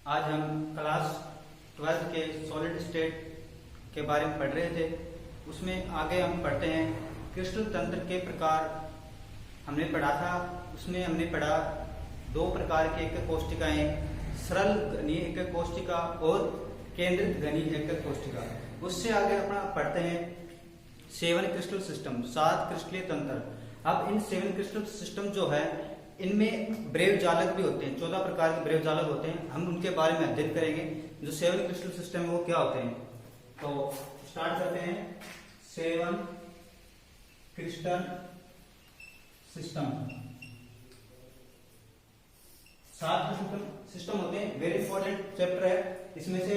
आज हम क्लास 12 के सॉलिड स्टेट के बारे में पढ़ रहे थे। उसमें आगे हम पढ़ते हैं क्रिस्टल तंत्र के प्रकार। हमने पढ़ा था, उसमें हमने पढ़ा दो प्रकार की एकक कोष्ठिकाएं, सरल घनी एकक कोष्ठिका और केंद्रित घनी एकक कोष्ठिका। उससे आगे अपना पढ़ते हैं 7 क्रिस्टल सिस्टम, 7 क्रिस्टलीय तंत्र। अब इन 7 क्रिस्टल सिस्टम जो है इनमें ब्रेव जालक भी होते हैं, 14 प्रकार के ब्रेव जालक होते हैं। हम उनके बारे में अध्ययन करेंगे। जो 7 क्रिस्टल सिस्टम है वो क्या होते हैं, तो स्टार्ट करते हैं। 7 क्रिस्टल सिस्टम, 7 क्रिस्टल सिस्टम होते हैं। वेरी इंपॉर्टेंट चैप्टर है, इसमें से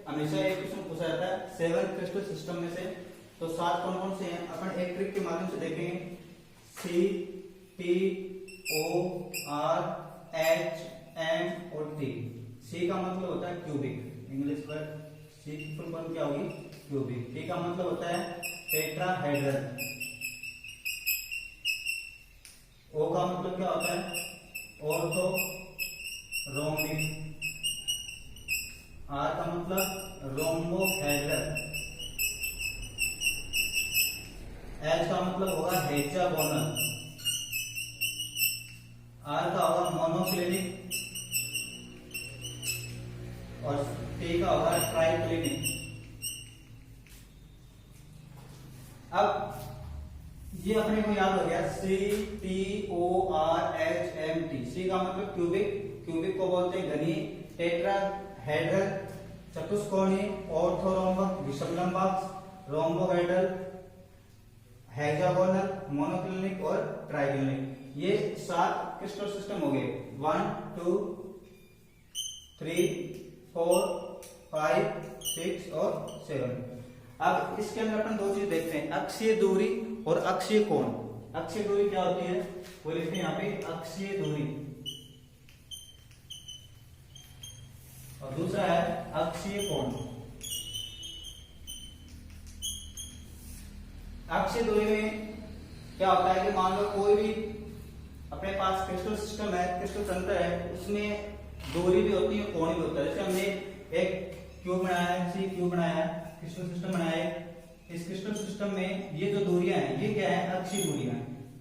हमेशा एक क्वेश्चन पूछा जाता है 7 क्रिस्टल सिस्टम में से। तो 7 कौन कौन से हैं अपन एक ट्रिक के माध्यम से देखेंगे। C, T, O, R, H, M और T। C का मतलब होता है क्यूबिक, इंग्लिश पर C की फुल फॉर्म क्या होगी, क्यूबिक। T का मतलब होता है टेट्राहेड्रल। O का मतलब क्या होता है, ऑर्थो रोम्बिक। R का मतलब रोम्बोहेड्रल। H का मतलब होगा हेक्सागोनल। R का होगा मोनोक्लिनिक और T का होगा ट्राइक्लिनिक। अब ये अपने को याद हो गया C, T, O, R, H, M, T। C का मतलब क्यूबिक, क्यूबिक को बोलते हैं घनी। टेट्राहेड्रल चतुष्कोणीय, ऑर्थोरोम्बक विषमलंबक, रोम्बोहेड्रल, हेक्सागोनल, मोनोक्लिनिक और ट्राइक्लिनिक। ये 7 क्रिस्टल सिस्टम हो गए। 1, 2, 3, 4, 5, 6 और 7। अब इसके अंदर अपन दो चीज देखते हैं, अक्षीय दूरी और अक्षीय कोण। अक्षीय दूरी क्या होती है वो लिखते हैं यहाँ पे, अक्षीय दूरी। और दूसरा है अक्षीय कोण। अक्षीय दूरी में क्या होता है कि मान लो कोई भी अपने पास क्रिस्टल सिस्टम है, क्रिस्टल तंत्र है, उसमें दूरी भी होती है, कोण भी होता है। जैसे हमने एक क्यूब बनाया है, क्यूब बनाया है, क्रिस्टल सिस्टम बनाया है। इस क्रिस्टल सिस्टम में ये जो दूरियां हैं ये क्या है, अक्षीय दूरियां।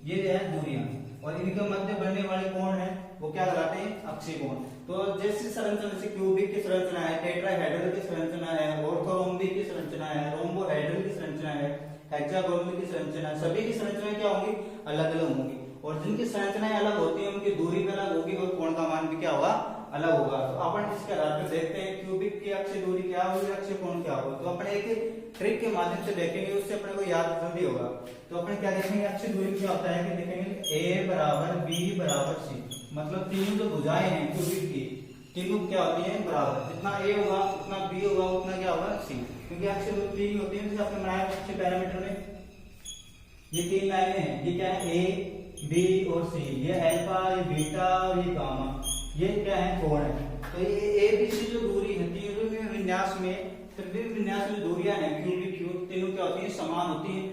ये जो है दूरियां, और इनके मध्य बनने वाले कोण है वो क्या कहलाते हैं, अक्षीय कोण। तो जैसे संरचना, जैसे क्यूबिक की संरचना है, टेट्राहेड्रल की संरचना है, ऑर्थोरोम्बिक की संरचना है, रोम्बोहेड्रल की संरचना है, हेक्सागोनल की संरचना, सभी की संरचनाएं क्या होंगी, अलग अलग होंगी। और जिनकी संरचनाएं अलग होती है उनकी दूरी भी अलग होगी और कोण का मान भी क्या होगा, अलग होगा। तो अपन इसके आधार पर देखते हैं क्यूबिक की अक्षीय दूरी क्या होगी, अक्षीय कोण क्या होगा। तो अपन एक ट्रिक के माध्यम से देखेंगे, उससे अपने को याद जल्दी होगा। तो अपन क्या देखेंगे, अक्षीय दूरी क्या होता है कि देखेंगे A बराबर B बराबर C। मतलब तीनों जो भुजाएं हैं क्यूबिक की, तीनों क्या होती है बराबर। जितना A होगा उतना B होगा उतना क्या होगा C, क्योंकि अक्षीय दूरी तीन होती है। जैसे आपने बनाया अक्षीय पैरामीटर में ये 3 लाइनें हैं, ये क्या है A, B और C। ये अल्फा, ये बीटा और ये गामा, ये क्या है, कोण है। तो ये A, B, C जो दूरी है तीनों विन्यास में, त्रिविम विन्यास में दूरियां हैं क्यूबिक की, तीनों क्या होती है, समान होती हैं।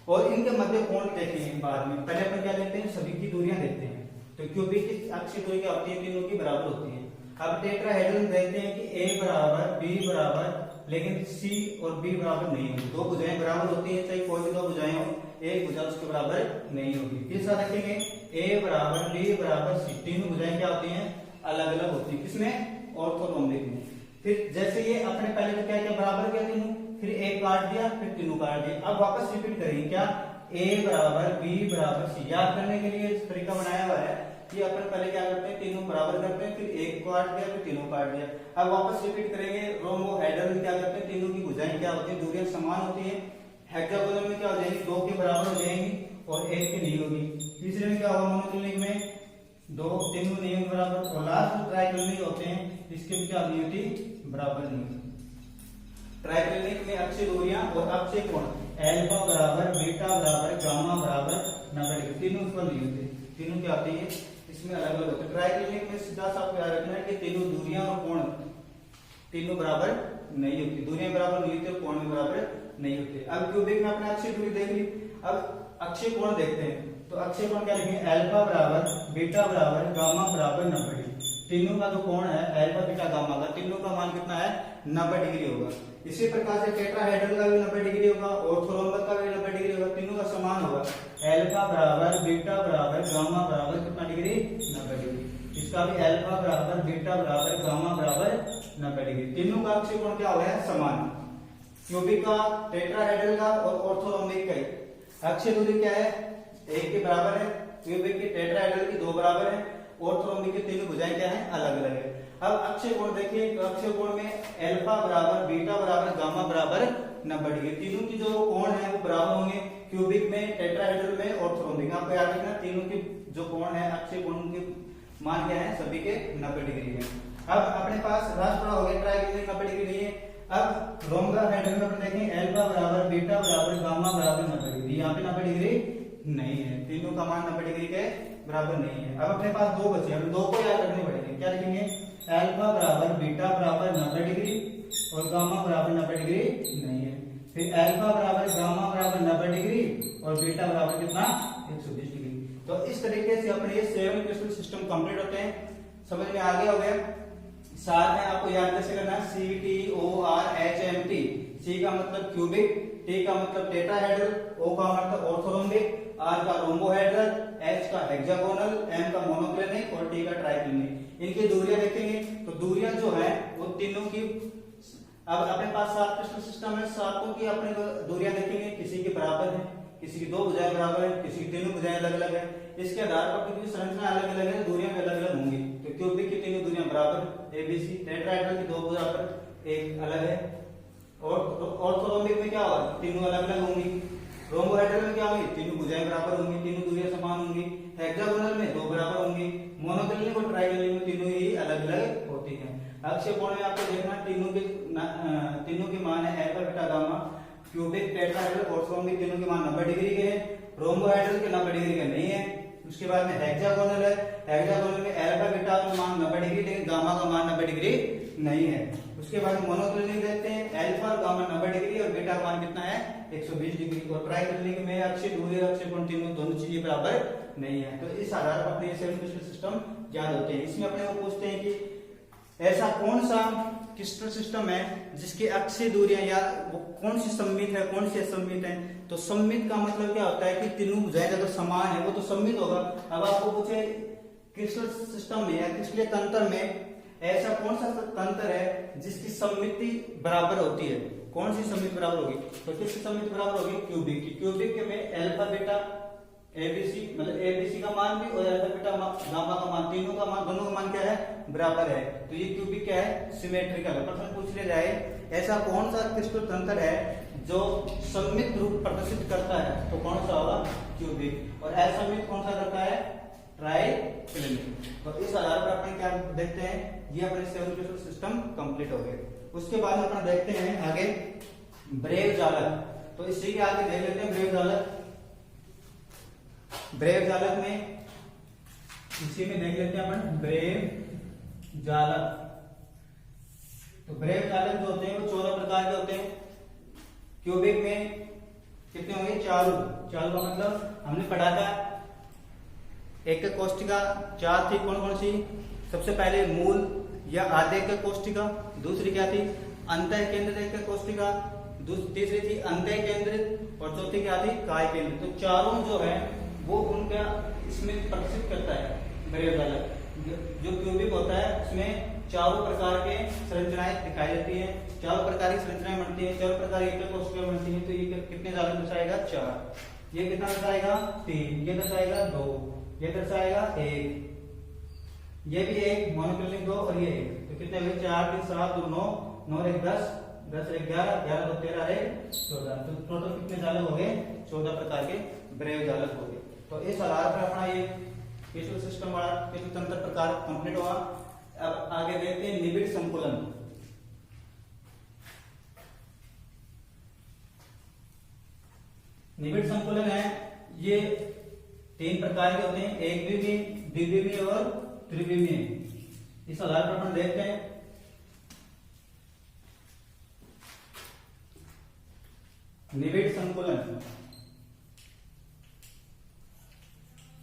और इनके मध्य कोण देखेंगे बाद में। पहले अपन क्या देखते हैं, सभी की दूरियां देखते हैं। तो क्यूबिक की अक्षीय दूरी क्या होती है, तीनों की बराबर होती है। अब टेट्राहेड्रल देखते हैं कि A बराबर B बराबर, लेकिन C और B बराबर नहीं होगी। दो भुजाएं बराबर होती हैं, चाहे कोई भी दो भुजाएं हो, एक भुजा उसके बराबर नहीं होगी। तीसरा देखेंगे A बराबर B बराबर C, तीनों भुजाएं क्या होती हैं, अलग अलग होती है। किसमें, ऑर्थोरोम्बिक में। फिर जैसे ये अपने पहले तो क्या क्या बराबर किया तीनों, फिर एक काट दिया, फिर तीनों काट दिया। अब वापस रिपीट करेंगे क्या, A बराबर B बराबर C। याद करने के लिए इस तरीका बनाया हुआ है कि अपन पहले क्या करते हैं, तीनों बराबर करते हैं, फिर एक काट दिया, फिर तीनों काट दिया। अब वापस रिपीट करेंगे। रोम्बोहेड्रल में क्या करते हैं, तीनों की भुजाएं क्या होती है, दूरियां समान होती है। हेक्सागोनल में क्या हो जाएगी, 2 के बराबर हो जाएंगी और 1 की नहीं होगी। तीसरे में क्या होगा, मोनोक्लिनिक में 2 तीनों नहीं होंगे बराबर। और लास्ट ट्राइक्लिनिक होते हैं, इसके भी क्या नहीं होती, बराबर नहीं होती। ट्राइक्लिनिक में अक्षीय दूरियां और अक्षीय कोण, अल्फा बराबर, बीटा बराबर, गामा बराबर 90 डिग्री, तीनों इक्वल नहीं होते। तीनों क्या आती है, इसमें अलग अलग होते हैं। ट्राइक्लिनिक में सीधा सा आपको याद रखना है कि तीनों दूरियां और कोण तीनों बराबर नहीं होती, दूरियां बराबर नहीं होती और कोण भी बराबर नहीं होते। अब क्यूबिक में अपने अक्षीय दूरी देख ली, अब अक्षीय कोण देखते हैं। तो अक्षय कोण क्या लिखेंगे, अल्फा बराबर बीटा बराबर गामा बराबर 90 डिग्री। तीनों का जो कोण है अल्फा बीटा गामा का मान कितना है 90 डिग्री होगा। इसी प्रकार से टेट्राहेड्रल का भी 90 डिग्री होगा, ऑर्थोरोम्बस का भी 90 डिग्री होगा, तीनों का समान होगा। अल्फा बराबर बीटा बराबर गामा बराबर कितना डिग्री 90 डिग्री। इसका भी अल्फा बराबर बीटा बराबर गामा बराबर 90 डिग्री। तीनों का अक्षीय कोण क्या हो गया समान। क्यूबिक का, टेट्राहेड्रल का और ऑर्थोरोम्बिक का अक्षीय दूरी क्या है 1 के बराबर है। क्यूबिक की, टेट्राहेड्रल की 2 बराबर है, ऑर्थोरोम्बिक की तीनों भुजाएं क्या है अलग अलग है। अब अक्षीय कोण देखिए तो अक्षीय कोण में अल्फा बराबर बीटा बराबर गामा बराबर 90 डिग्री। तीनों की जो कोण है वो बराबर होंगे, क्यूबिक में, टेट्राहेड्रल में, ऑर्थोरोम्बिक। आपको याद रखना तीनों की जो कोण है अक्षीय कोण के मान क्या है सभी के 90 डिग्री है। अब अपने पास रास बड़ा हो गया, ट्राइगोनल 90 डिग्री नहीं है। अब रोम्बोहेड्रल में अपन देखें अल्फा बराबर बीटा बराबर गामा बराबर 90 डिग्री, यहाँ पे 90 डिग्री नहीं है, तीनों का मान 90 डिग्री के बराबर नहीं है। अब अपने पास दो बचे, हम दो को याद रखने पड़ेंगे। क्या लिखेंगे अल्फा बराबर बीटा बराबर 90 डिग्री और गामा बराबर 90 डिग्री नहीं है। फिर अल्फा बराबर गामा बराबर 90 डिग्री और बीटा बराबर कितना 120 डिग्री। तो इस तरीके से अपने ये 7 क्रिस्टल सिस्टम कंप्लीट होते हैं। समझ में आ गया हो गया। साथ में आपको याद कैसे करना है CTORHMT। C का मतलब क्यूबिक, T का मतलब टेट्राहेड्रल, O का मतलब ऑर्थोरोम्बिक, R का रोम्बोहेड्रल, H का हेक्सागोनल, M का मोनोक्लिनिक और T का ट्राइक्लिनिक। इनकी दूरियां देखेंगे तो दूरियां जो है वो तीनों की, अब अपने पास 7 क्रिस्टल सिस्टम है, सातों की अपने दूरियां देखेंगे, किसी की बराबर है, किसी की 2 भुजाएं बराबर है, किसी की तीनों भुजाएं अलग अलग है। इसके आधार पर क्योंकि संरचना अलग अलग है, दूरियां भी अलग अलग होंगी। तो क्यूबिक की तीनों दूरियां बराबर ABC, टेट्राहेड्रल की 2 बराबर, एक अलग है। और ऑर्थोरोम्बिक में क्या होगा तीनों अलग अलग होंगी। रोम्बोहेड्रल में क्या होंगी तीनों भुजाएं बराबर होंगी, तीनों दूरियां समान होंगी। हेक्सागोनल में 2 बराबर होंगी। मोनोक्लिनिक और ट्राइक्लिनिक में तीनों ही अलग अलग होती हैं। अक्षीय कोण में आपको देखना तीनों के मान है alpha beta gamma. Cubic, tetrahedral, orthorhombic तीनों के मान 90 डिग्री के हैं। रोम्बोहेड्रल के 90 डिग्री के नहीं है। उसके बाद में हेक्सागोनल है, हेक्सागोनल में अल्फा बीटा का मान 90 डिग्री लेकिन गामा का मान 90 डिग्री नहीं है। उसके बाद मोनोक्लिनिक देखते हैं, अल्फा और गामा 90 डिग्री और बीटा का मान कितना है 120 डिग्री। और ट्राइक्लिनिक में अक्षीय दूरी और अक्षीय कोण तीनों दोनों चीजें बराबर नहीं है। तो इस आधार पर अपने 7 क्रिस्टल सिस्टम याद होते हैं। इसमें अपने को पूछते हैं कि ऐसा कौन सा क्रिस्टल सिस्टम है जिसकी अक्षीय दूरियां या वो कौन सी सममित है, कौन सी असममित है। तो सममित का मतलब क्या होता है कि तीनों भुजाएं अगर समान है वो तो सममित होगा। अब आपको पूछे क्रिस्टल सिस्टम में या क्रिस्टलीय तंत्र में ऐसा कौन सा तंत्र है जिसकी सममिति बराबर होती है, कौन सी सममिति बराबर होगी। तो किसकी सममिति बराबर होगी क्यूबिक की। क्यूबिक में अल्फा बीटा ABC मतलब ABC का मान भी और अल्फा बीटा गामा का मान, तीनों का मान, दोनों का मान क्या है बराबर है। तो ये क्यूबिक क्या है सिमेट्रिकल है। प्रश्न पूछ लिया जाए ऐसा कौन सा क्रिस्टल तंत्र है जो सममित रूप प्रदर्शित करता है, तो कौन सा होगा क्यूबिक। और असममित कौन सा करता है ट्राइक्लिनिक। तो इस आधार पर अपने क्या देखते हैं ये अपने 7 क्रिस्टल सिस्टम कंप्लीट हो गए। उसके बाद अपना देखते हैं आगे ब्रेव जालक। तो इसी के आगे देख लेते हैं ब्रेव जालक। ब्रेव जालक में इसी में देख लेते हैं अपन ब्रेव जालक। तो ब्रेव जालक जो होते हैं वो 14 प्रकार के होते हैं। क्यूबिक में कितने होंगे चालू का मतलब हमने पढ़ा था एक कोष्टिका 4 थी, कौन कौन सी। सबसे पहले मूल या आधे का कोष्टिका, दूसरी क्या थी अंतः केंद्रित कोष्टिका, तीसरी थी अंतः केंद्रित और चौथी क्या थी काय केंद्रित। तो चारों जो है वो उनका इसमें प्रदर्शित करता है ब्रेव जालक। जो क्यूबिक होता है उसमें चारों प्रकार के संरचनाएं दिखाई देती हैं, चारों प्रकार की संरचनाएं बनती हैं, चारों प्रकार की कोशिकाएं बनती हैं। तो ये कितने जालक दर्शाएगा 4। ये कितना दर्शाएगा 3, ये दर्शाएगा 2, ये दर्शाएगा 1, ये भी 1, मोनोक्लिनिक 2 और ये 1। तो कितने हुए 4 3 7 2 9, 9 1 10, 10 1 11, 11 2 13 1 14। तो टोटल कितने जालक हो गए 14 प्रकार के ब्रेव जालक हो गए। तो इस आधार पर अपना ये क्रिस्टल सिस्टम वाला क्रिस्टल तंत्र प्रकार कंप्लीट हुआ। अब आगे देखते हैं निबिड़ संकुलन। निबिड़ संकुलन है ये 3 प्रकार के होते हैं, एक विमीय, द्विविमीय और त्रिविमीय। इस आधार पर अपन देखते हैं निबिड़ संकुलन।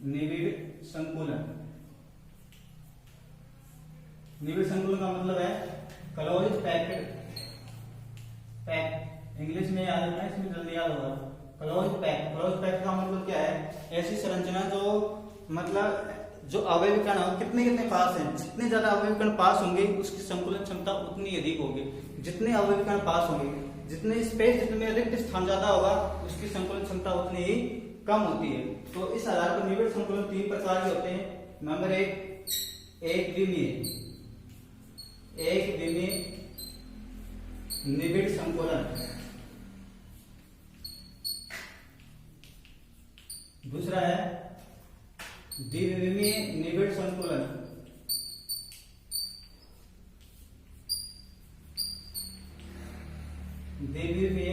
निबिड़ संकुलन, निबिड़ संकुलन का मतलब है क्लोज पैक्ड, पैक इंग्लिश में याद रखना, इसमें जल्दी याद होगा। क्लोज पैक, क्लोज पैक का मतलब क्या है? ऐसी संरचना जो मतलब जो अवयव कण कितने कितने पास हैं, जितने ज्यादा अवयव कण पास होंगे उसकी संकुलन क्षमता उतनी अधिक होगी। जितने अवयव कण पास होंगे, जितने स्पेस, जितने रिक्त स्थान ज्यादा होगा उसकी संकुलन क्षमता उतनी ही कम होती है। तो इस आधार पर निबिड़ संकुलन 3 प्रकार के होते हैं। नंबर 1 एक द्विमीय, एक द्विमीय निबिड़ संकुलन। दूसरा है द्विविमीय निबिड़ संकुलन। द्विविमीय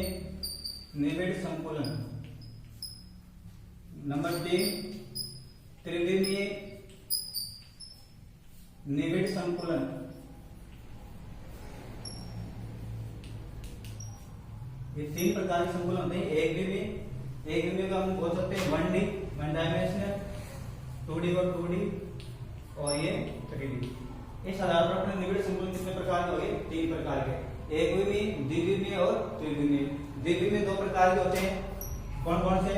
निबिड़ संकुलन। नंबर 3 त्रिविमीय निबिड़ संकुलन। ये 3 प्रकार के संकुलन होते हैं। एक द्विमीय का हम बोल सकते हैं 1D, 1 डायमेंशनल, 2D और 2D, और ये 3D। इस आधार पर अपने निबिड़ संकुलन कितने प्रकार के हो गए? 3 प्रकार के, एक द्विमीय, द्विविमीय और त्रिविमीय। द्विविमीय 2 प्रकार के होते हैं। कौन कौन से?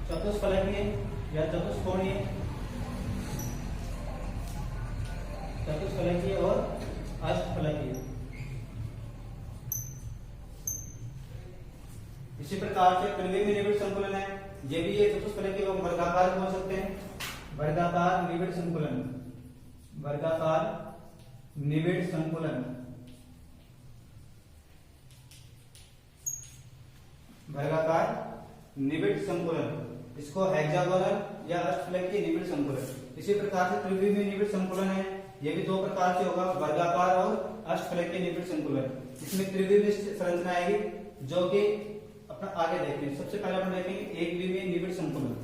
चतुष्फलकीय या चतुष्कोणीय, चतुष्फलकीय और अष्टफलकीय। इसी प्रकार से त्रिविमीय निबिड़ संकुलन है, ये भी ये चतुष्फलकीय को वर्गाकार बोल सकते हैं। वर्गाकार निबिड़ संकुलन, वर्गाकार निबिड़ संकुलन, वर्गाकार निबिड़ संकुलन, इसको हेक्सागोनल या अष्टफलकीय निबिड़ संकुलन। इसी प्रकार से त्रिविमीय निबिड़ संकुलन है, ये भी 2 प्रकार से होगा, वर्गाकार और अष्टफलकीय निबिड़ संकुलन। इसमें त्रिविमीय संरचना आएगी जो कि अपना आगे देखेंगे। सबसे पहले अपन देखेंगे एक द्विमीय निबिड़ संकुलन।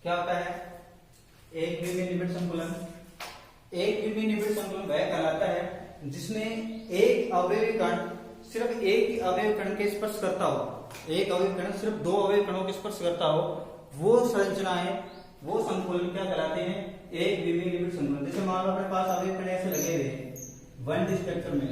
क्या होता है एक द्विमीय निबिड़ संकुलन? एक द्विमीय निबिड़ संकुलन वह कहलाता है जिसमें एक अवयवी कण सिर्फ एक ही अवयव कण के स्पर्श करता हो, एक अवयव कण सिर्फ 2 अवयव कणों के स्पर्श करता हो, वो संरचना है, वो संकुलन क्या कहलाते हैं? एक द्विमीय निबिड़ संकुलन। जैसे मान लो अपने पास अवयव कण ऐसे लगे हुए हैं 1D स्ट्रक्चर में,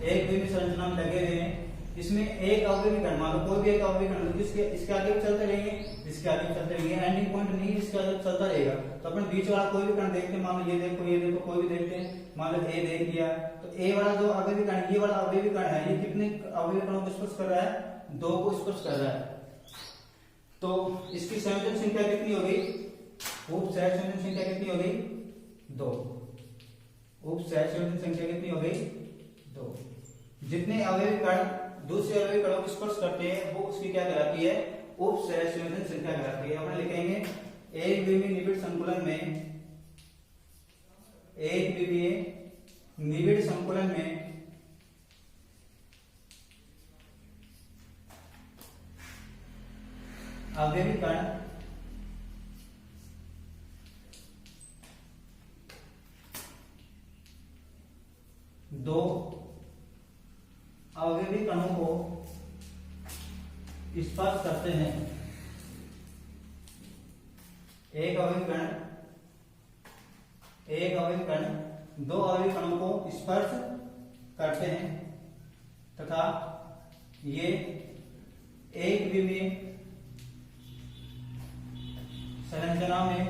एक द्विमीय संरचना में लगे हुए हैं, इसमें एक अवयवी कण, मान लो कोई भी एक अवयवी कण इसके आगे चलते रहेंगे, इसके आगे चलते रहेंगे, एंडिंग पॉइंट नहीं, इसके आगे चलता रहेगा। तो अपन बीच वाला कोई भी कण देखते हैं, मान लो ये देखो कोई भी देखते हैं, मान लो ए देख लिया, तो ए वाला जो अवयवी कण, ये वाला अवयवी कण है, ये कितने अवयवी कणों को स्पर्श कर रहा है? 2 को स्पर्श कर रहा है। तो इसकी संयोजन संख्या कितनी होगी? उप सहज संयोजन संख्या कितनी हो गई? 2। उप सहज संयोजन संख्या कितनी हो गई? 2। जितने अवयवी कण दूसरे अवयवी कणों को स्पर्श करते हैं वो उसकी क्या कहलाती है? उप सहज संयोजन संख्या कहलाती है। अपन लिखेंगे एक द्विमीय निबिड़ संकुलन में, एक द्विमीय निबिड़ संकुलन में अवयवी कण दो अवयवी कणों को स्पर्श करते हैं। एक अवयवी कण 2 अवयवी कणों को स्पर्श करते हैं तथा ये एक द्विमीय संरचना में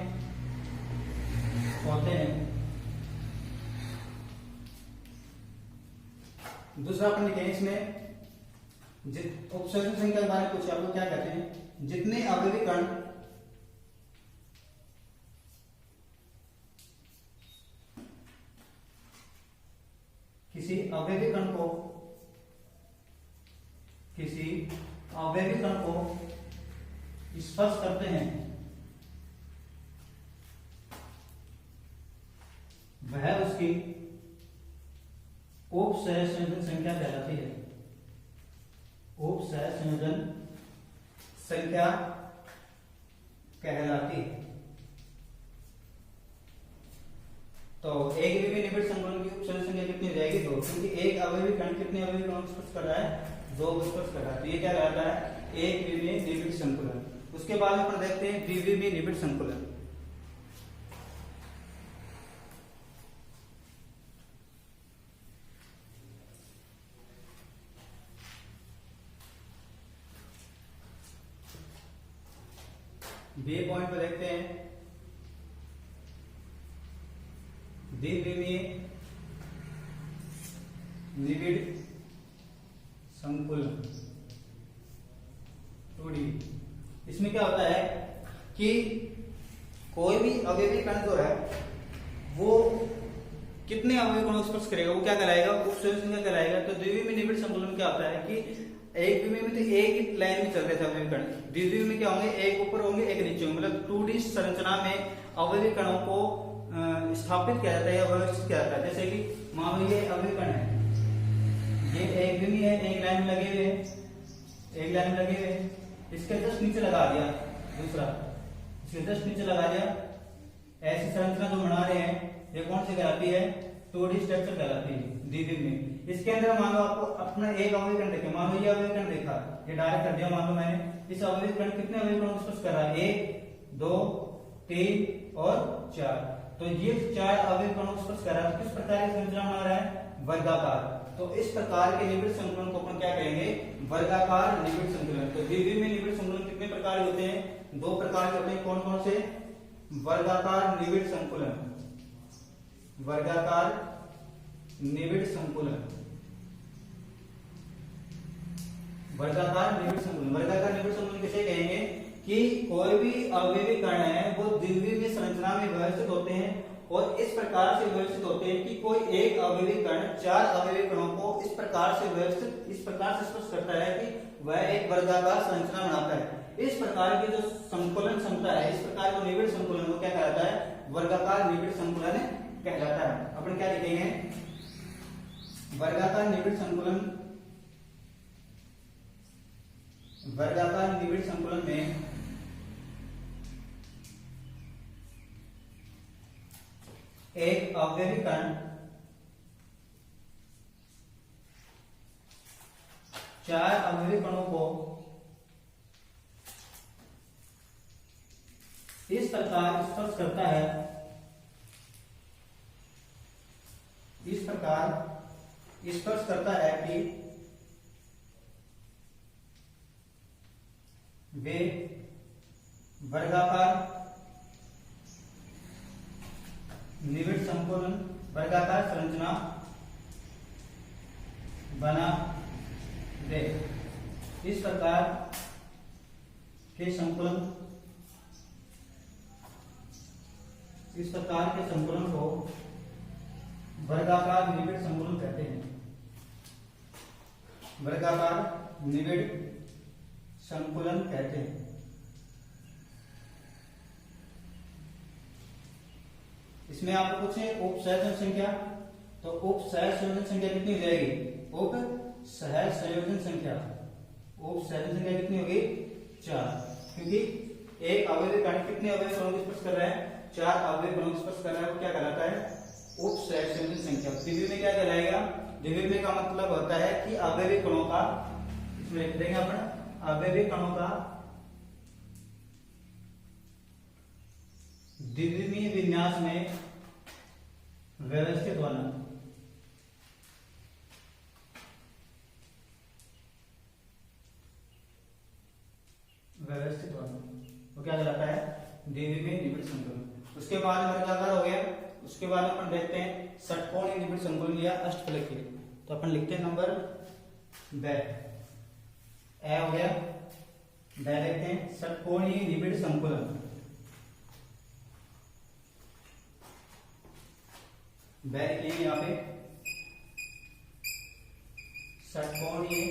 होते हैं। दूसरा अपन लिखें इसमें उपसर्जन संख्या के बारे में पूछे, आप लोग क्या कहते हैं? जितने अवयवी कण किसी अवयवी कण को स्पर्श करते हैं वह उसकी उप सहज संयोजन संख्या कहलाती है। उप सहज संयोजन संख्या कहलाती है। तो एक द्विमीय निबिड़ संकुलन की उप सहज संख्या कितनी हो जाएगी? 2, क्योंकि एक अवयवी कण कितने अवयवी कणों को स्पर्श कर रहा है? 2 को स्पर्श कर रहा है। तो ये क्या कहलाता है? एक विमीय निबिड़ संकुलन। उसके बाद में अपन देखते हैं द्विविमीय निबिड़ संकुलन। बी पॉइंट पर देखते हैं द्विविमीय निबिड़ संकुलन 2D। इसमें क्या होता है कि कोई भी अवयवी कण जो है वो कितने अवयवी कणों को स्पर्श करेगा, वो क्या कहलाएगा, उपसंयोजन क्या कहलाएगा। तो द्विविमीय निबिड़ संकुलन क्या होता है कि एक विमीय में तो एक ही लाइन में चल रहे थे अवयवी कण, द्विविमीय में क्या होंगे, एक ऊपर होंगे एक नीचे होंगे। मतलब 2D संरचना में अवयवी कणों को स्थापित किया जाता है या व्यवस्थित किया जाता है। जैसे कि मान लो ये अवयवी कण है, ये एक विमीय है, एक लाइन में लगे हुए हैं, एक लाइन में लगे हुए हैं, इसके जस्ट नीचे लगा दिया दूसरा, इसके जस्ट नीचे लगा दिया। ऐसी संरचना जो बना रहे हैं ये कौन सी कहलाती है, 2D स्ट्रक्चर कहलाती है द्विविमीय। इसके अंदर मान लो आपको अपना एक अवयवी कण देखे, मान लो ये अवयवी कण देखा, ये डायरेक्ट कर दिया, मान लो मैंने इस अवयवी कण कितने अवयवी कणों को स्पर्श कर रहा है, 1 2 3 और 4। तो ये 4 अवयवी कणों को स्पर्श कर रहा है। किस प्रकार की संरचना बना रहा है, वर्गाकार। तो इस प्रकार के निबिड़ संकुलन को अपन क्या कहेंगे, वर्गाकार निबिड़ संकुलन। तो द्विविमीय निबिड़ संकुलन कितने प्रकार के होते हैं, 2 प्रकार के होते हैं। कौन कौन से, वर्गाकार निबिड़ संकुलन, वर्गाकार निबिड़ संकुलन, वर्गाकार निबिड़ संकुलन। वर्गाकार निबिड़ संकुलन किसे कहेंगे कि कोई भी अवयवी कण है वो द्विविमीय संरचना में व्यवस्थित होते हैं और इस प्रकार से व्यवस्थित होते हैं कि कोई एक अवयवी कण 4 अवयवी कणों को इस प्रकार से व्यवस्थित, इस प्रकार से स्पष्ट करता है कि वह एक वर्गाकार संरचना बनाता है। इस प्रकार की जो संकुलन क्षमता है, इस प्रकार का निबिड़ संकुलन को क्या कहलाता है, वर्गाकार निबिड़ संकुलन कहलाता है। अपन क्या लिखेंगे, वर्गाकार निबिड़ संकुलन, वर्गाकार निबिड़ संकुलन में एक अवयवी कण 4 अवयवी कणों को इस प्रकार स्पर्श करता है, इस प्रकार स्पर्श करता है कि वे वर्गाकार निबिड़ संकुलन, वर्गाकार संरचना बना दे। इस प्रकार के संकुलन, इस प्रकार के संकुलन को वर्गाकार निबिड़ संकुलन कहते हैं, वर्गाकार निबिड़ संकुलन कहते हैं। इसमें आपको पूछे उपसहसंयोजन संख्या, तो उपसहसंयोजन संख्या कितनी हो जाएगी, उपसहसंयोजन संख्या, उपसहसंयोजन संख्या कितनी होगी, 4। क्योंकि एक अवयवी कण कितने अवयवी कणों को स्पर्श कर रहा है, 4 अवयवी कणों को स्पर्श कर रहा है, वो क्या कहलाता है, उपसहसंयोजन संख्या। द्विविमीय में क्या कहलाएगा, द्विविमीय का मतलब होता है कि अवयवी कणों का, इसमें लिख देंगे अपन, अवयवी कणों का द्विविमीय विन्यास में व्यवस्थित होना, व्यवस्थित होना, वो क्या कहलाता है, द्विविमीय निबिड़ संकुलन। उसके बाद वर्गाकार हो गया। उसके बाद अपन देखते हैं षटकोणीय निबिड़ संकुलन या अष्टफलकीय। तो अपन लिखते हैं नंबर ब, ए हो गया, ब देखते हैं षटकोणीय निबिड़ संकुलन। ब लिखेंगे यहाँ पे षटकोणीय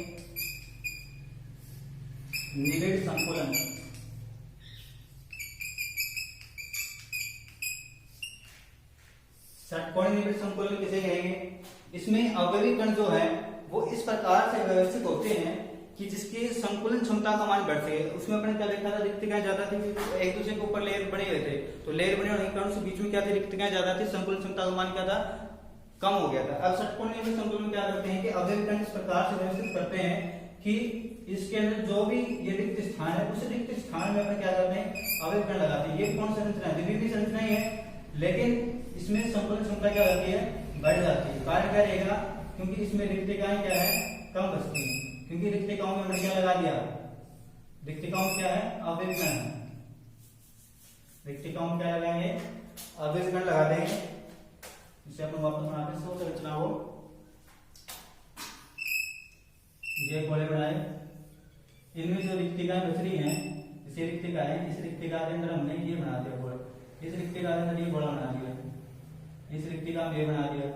निबिड़ संकुलन। षटकोणीय निबिड़ संकुलन किसे कहेंगे, इसमें अवयवी कण जो है वो इस प्रकार से व्यवस्थित होते हैं कि जिसकी संकुलन क्षमता का मान बढ़ सके। उसमें अपने क्या देखा था, रिक्तिकाएं ज्यादा थी, एक दूसरे के ऊपर लेयर बने हुए थे, तो लेयर बने होने के कारण से बीच में क्या थी, रिक्तिकाएं ज्यादा थी, संकुलन क्षमता का मान क्या था, कम हो गया था। अब षटकोणीय निबिड़ संकुलन में क्या करते हैं कि अवयवी कण इस प्रकार से व्यवस्थित करते हैं कि इसके अंदर जो भी ये रिक्त स्थान है उस रिक्त स्थान में अपन क्या करते हैं, अवयव कण लगाते हैं। ये कौन संरचना है, द्विविमीय संरचना ही है, लेकिन इसमें संकुलन क्षमता क्या होती है, बढ़ जाती है। कारण क्या रहेगा, क्योंकि इसमें रिक्तिकाएं क्या है, कम बचती है, क्योंकि रिक्तिकाओं में हमने क्या लगा दिया, रिक्तिकाओं में क्या है, अवयव कण है। रिक्तिकाओं में क्या लगाएंगे, अवयव कण लगा देंगे। इसे अपन वापस बनाते हैं, संरचना को ये गोले बनाए, इनमें जो रिक्तिकाएं बच रही हैं, इसे रिक्तिका है, इस रिक्तिका के अंदर हमने ये बना दिया गोला, इस रिक्तिका के अंदर ये गोला बना दिया, इस रिक्तिका में ये बना दिया।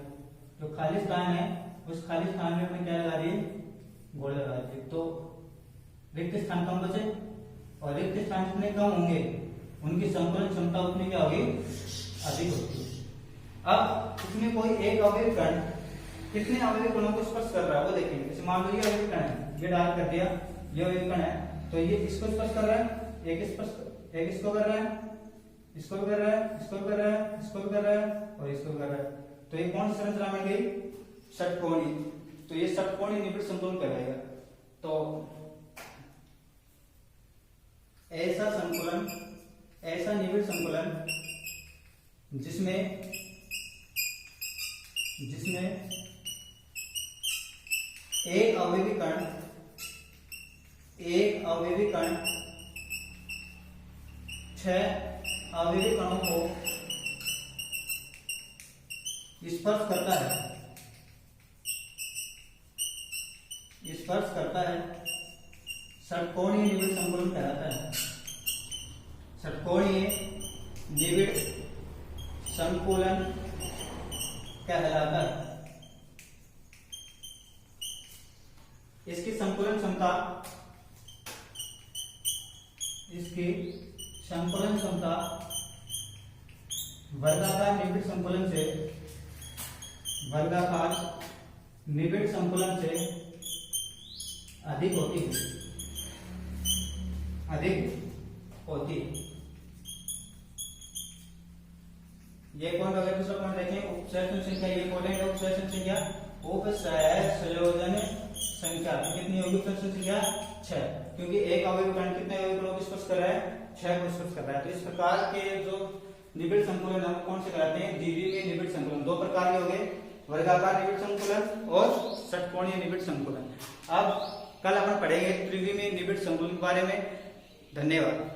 जो खाली स्थान है उस खाली स्थान में हमने क्या लगा दिए, गोले लगा दिए। तो रिक्त स्थान कम बचे, और रिक्त स्थान जितने कम होंगे उनकी संकुलन क्षमता उतनी क्या होगी, अधिक होगी। अब इसमें कोई एक अवयव कण कितने अवयव कणों को स्पर्श कर रहा है वो देखेंगे। जैसे मान लो ये अवयव कण है, ये डाल कर दिया, ये अवयव कण है, तो ये इसको स्पर्श कर रहा है, एक इसको कर रहा है, इसको भी कर रहा है, इसको भी कर रहा है, इसको भी कर रहा है, और इसको भी कर रहा है। तो ये कौन सी संरचना बन गई, षटकोणीय। तो ये षटकोणीय निबिड़ संतुलन कहलाएगा। तो ऐसा संकुलन, ऐसा निबिड़ संकुलन जिसमें एक अवयवी कण 6 अवयवी कणों को स्पर्श करता है, षटकोणीय निबिड़ संकुलन कहलाता है। षटकोणीय निबिड़ संकुलन कहलाता है। इसकी संकुलन क्षमता वर्गाकार निबिड़ संकुलन से अधिक होती है। ये पॉइंट अगर दूसरा पॉइंट देखें, उपसंयोजन संख्या, ये पॉइंट है उपसंयोजन संख्या, उपसंयोजन संख्या कितनी होगी, उपसंयोजन संख्या 6, क्योंकि एक अवयव कण कितने अवयव कणों को स्पर्श कर रहा है, 6 को स्पर्श कर रहा है। तो इस प्रकार के जो निबिड़ संकुलन हम कौन से कहलाते हैं, द्विविमीय निबिड़ संकुलन। 2 प्रकार के हो गए, वर्गाकार निबिड़ संकुलन और षटकोणीय निबिड़ संकुलन। अब कल अपन पढ़ेंगे त्रिविमीय निबिड़ संकुलन के बारे में। धन्यवाद।